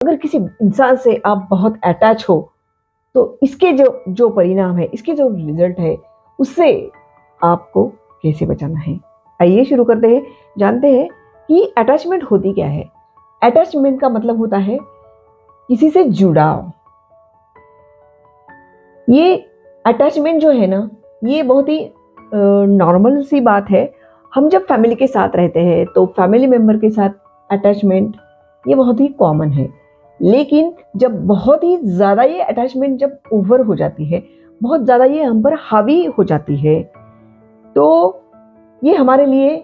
अगर किसी इंसान से आप बहुत अटैच हो तो इसके जो जो परिणाम है, इसके जो रिजल्ट है, उससे आपको कैसे बचाना है। आइए शुरू करते हैं, जानते हैं कि अटैचमेंट होती क्या है। अटैचमेंट का मतलब होता है किसी से जुड़ाव। ये अटैचमेंट जो है ना, ये बहुत ही नॉर्मल सी बात है। हम जब फैमिली के साथ रहते हैं तो फैमिली मेम्बर के साथ अटैचमेंट ये बहुत ही कॉमन है। लेकिन जब बहुत ही ज़्यादा ये अटैचमेंट जब ओवर हो जाती है, बहुत ज़्यादा ये हम पर हावी हो जाती है, तो ये हमारे लिए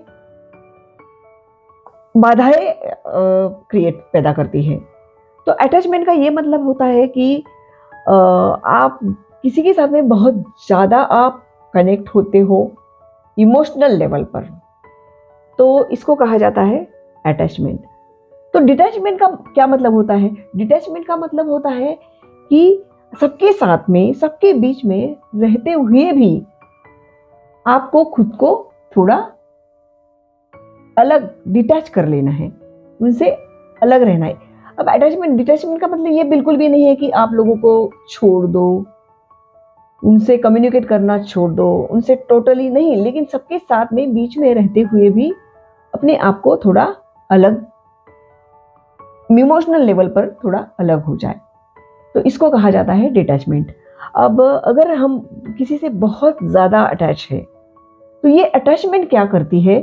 बाधाएं क्रिएट पैदा करती है। तो अटैचमेंट का ये मतलब होता है कि आप किसी के साथ में बहुत ज़्यादा आप कनेक्ट होते हो इमोशनल लेवल पर, तो इसको कहा जाता है अटैचमेंट। तो डिटैचमेंट का क्या मतलब होता है? डिटैचमेंट का मतलब होता है कि सबके साथ में, सबके बीच में रहते हुए भी आपको खुद को थोड़ा अलग डिटैच कर लेना है, उनसे अलग रहना है। अब डिटैचमेंट का मतलब ये बिल्कुल भी नहीं है कि आप लोगों को छोड़ दो, उनसे कम्युनिकेट करना छोड़ दो, उनसे टोटली नहीं, लेकिन सबके साथ में बीच में रहते हुए भी अपने आप को थोड़ा अलग, इमोशनल लेवल पर थोड़ा अलग हो जाए, तो इसको कहा जाता है डिटैचमेंट। अब अगर हम किसी से बहुत ज़्यादा अटैच है तो ये अटैचमेंट क्या करती है,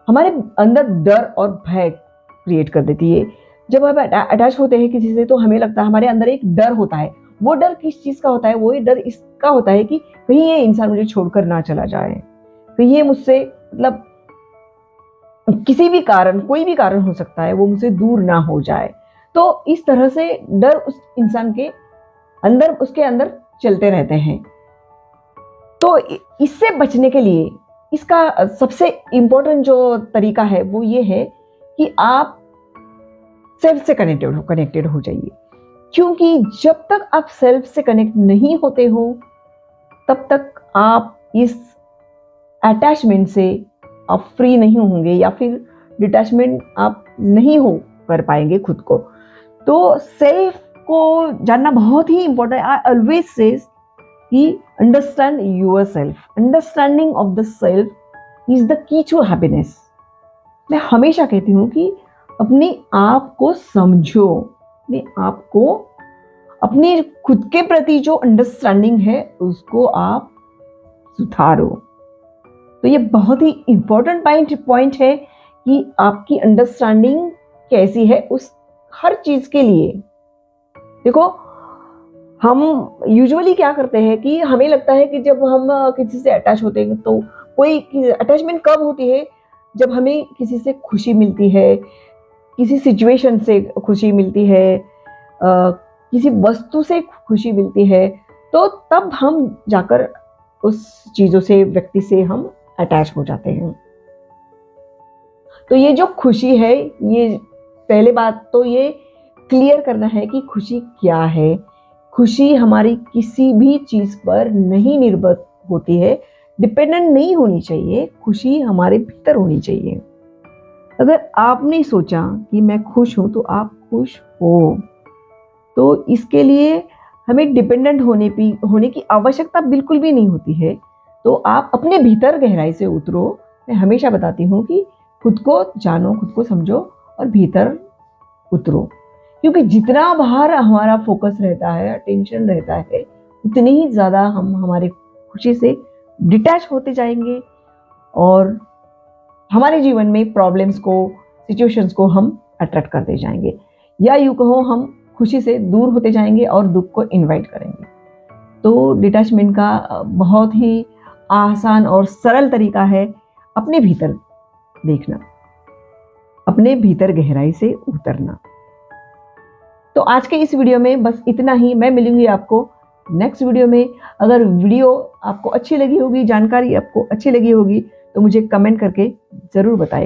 हमारे अंदर डर और भय क्रिएट कर देती है। जब हम अटैच होते हैं किसी से तो हमें लगता है, हमारे अंदर एक डर होता है। वो डर किस चीज़ का होता है? वो डर इसका होता है कि कहीं ये इंसान मुझे छोड़कर ना चला जाए, कहीं ये मुझसे, मतलब किसी भी कारण, कोई भी कारण हो सकता है, वो मुझसे दूर ना हो जाए। तो इस तरह से डर उस इंसान के अंदर, उसके अंदर चलते रहते हैं। तो इससे बचने के लिए इसका सबसे इम्पोर्टेंट जो तरीका है वो ये है कि आप सेल्फ से कनेक्टेड हो जाइए। क्योंकि जब तक आप सेल्फ से कनेक्ट नहीं होते हो तब तक आप इस अटैचमेंट से आप फ्री नहीं होंगे, या फिर डिटैचमेंट आप नहीं हो कर पाएंगे खुद को। तो सेल्फ को जानना बहुत ही इंपॉर्टेंट है। आई ऑलवेज सेज कि understand yourself, understanding of the self is the key to happiness. मैं हमेशा कहती हूँ कि अपने आप को समझो, अपने आप को, अपने खुद के प्रति जो अंडरस्टैंडिंग है उसको आप सुधारो। तो ये बहुत ही इंपॉर्टेंट पॉइंट है कि आपकी अंडरस्टैंडिंग कैसी है उस हर चीज के लिए। देखो, हम यूजुअली क्या करते हैं कि हमें लगता है कि जब हम किसी से अटैच होते हैं, तो कोई अटैचमेंट कब होती है? जब हमें किसी से खुशी मिलती है, किसी सिचुएशन से खुशी मिलती है, किसी वस्तु से खुशी मिलती है, तो तब हम जाकर उस चीज़ों से, व्यक्ति से हम अटैच हो जाते हैं। तो ये जो खुशी है, ये पहले बात तो ये क्लियर करना है कि खुशी क्या है। खुशी हमारी किसी भी चीज़ पर नहीं निर्भर होती है, डिपेंडेंट नहीं होनी चाहिए। खुशी हमारे भीतर होनी चाहिए। अगर आपने सोचा कि मैं खुश हूं तो आप खुश हो, तो इसके लिए हमें डिपेंडेंट होने की आवश्यकता बिल्कुल भी नहीं होती है। तो आप अपने भीतर गहराई से उतरो। मैं हमेशा बताती हूँ कि खुद को जानो, खुद को समझो और भीतर उतरो। क्योंकि जितना बाहर हमारा फोकस रहता है, अटेंशन रहता है, उतनी ही ज़्यादा हम हमारे खुशी से डिटैच होते जाएंगे और हमारे जीवन में प्रॉब्लम्स को, सिचुएशंस को हम अट्रैक्ट करते जाएंगे, या यूँ कहो हम खुशी से दूर होते जाएंगे और दुख को इनवाइट करेंगे। तो डिटैचमेंट का बहुत ही आसान और सरल तरीका है अपने भीतर देखना, अपने भीतर गहराई से उतरना। तो आज के इस वीडियो में बस इतना ही। मैं मिलूंगी आपको नेक्स्ट वीडियो में। अगर वीडियो आपको अच्छी लगी होगी, जानकारी आपको अच्छी लगी होगी, तो मुझे कमेंट करके ज़रूर बताइएगा।